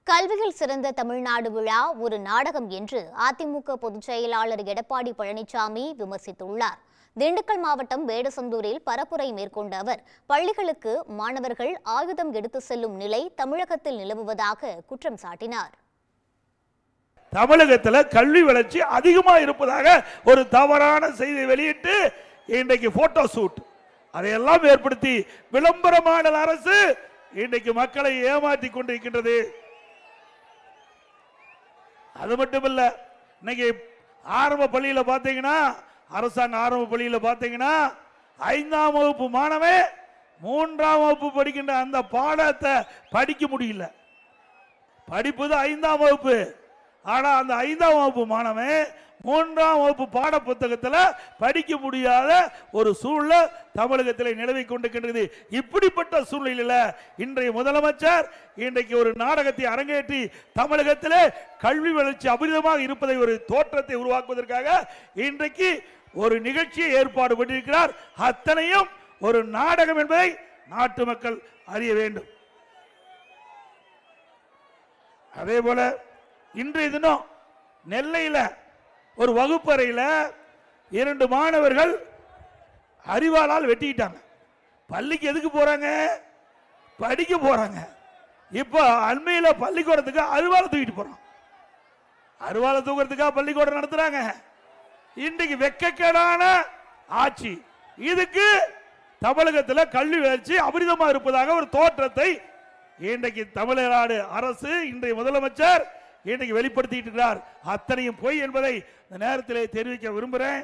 கல்வியில் சிறந்த தமிழ்நாடு விழா ஒரு நாடகம் என்று அதிமுக பொதுச் செயலாளர் எடப்பாடி பழனிசாமி விமர்சித்துள்ளார். திண்டுக்கல் மாவட்டம் வேடசந்தூரில் பரப்புரை மேற்கொண்ட அவர் பள்ளிகளுக்கு மாணவர்கள் ஆயுதம் எடுத்து செல்லும் நிலை தமிழகத்தில் நிலவுவதாக குற்றம் சாட்டினார். தமிழகத்தில் கல்வி வளர்ச்சி அதிகமாக இருப்பதாக ஒரு தவறான செய்தி வெளியிட்டு இன்றைக்கு போட்டோ ஷூட் அதையெல்லாம் ஏற்படுத்தி விளம்பரமான அரசு இன்றைக்கு மக்களை ஏமாற்றி கொண்டிருக்கின்றது. அது மட்டுமல்ல, இன்னைக்கு ஆரம்ப பள்ளியில பாத்தீங்கன்னா, அரசாங்க ஆரம்ப பள்ளியில பாத்தீங்கன்னா 5ஆம் வகுப்பு மாணவன் 3ஆம் வகுப்பு படிக்கின்ற அந்த பாடத்தை படிக்க முடியல. படிப்பது 5ஆம் வகுப்பு. ஆனா அந்த 5ஆம் வகுப்பு மாணவன் 3ஆம் வகுப்பு பாட புத்தகத்தில் படிக்க முடியாத ஒரு சூழ்நிலை தமிழகத்தில் நிலவி கொண்டிருக்கின்றது. இப்படிப்பட்ட சூழ்நிலையில் இன்றைய முதலமைச்சர் இன்றைக்கு ஒரு நாடகத்தை அரங்கேற்றி தமிழகத்தில் கல்வி வளர்ச்சி அபரிதமாக இருப்பதை ஒரு தோற்றத்தை உருவாக்குவதற்காக இன்றைக்கு ஒரு நிகழ்ச்சியை ஏற்பாடு பண்ணியிருக்கிறார். அத்தனையும் ஒரு நாடகம் என்பதை நாட்டு மக்கள் அறிய வேண்டும். அதே போல இன்றைய தினம் நெல்லையில் ஒரு வகுப்பறையில் 2 மாணவர்கள் அரிவாளால் வெட்டிட்டாங்க. பள்ளிக்கு எதுக்கு போறாங்க? படிக்க போறாங்க. இப்ப அண்மையில் பள்ளிக்கூடத்துக்கு அரிவாளை தூக்கிட்டு போறோம். அரிவாளை தூக்கிறதுக்காக பள்ளிக்கூடம் நடத்துறாங்க. இன்றைக்கு வெட்கக்கேடான ஆட்சி. இதுக்கு தமிழகத்தில் கல்வி வளர்ச்சி அபரிதமாக இருப்பதாக ஒரு தோற்றத்தை இன்றைக்கு தமிழ்நாடு அரசு இன்றைய முதலமைச்சர் இன்றைக்கு வெளிப்படுத்திட்டு இருக்கிறார். அத்தனையும் பொய் என்பதை இந்த நேரத்தில் தெரிவிக்க விரும்புகிறேன்.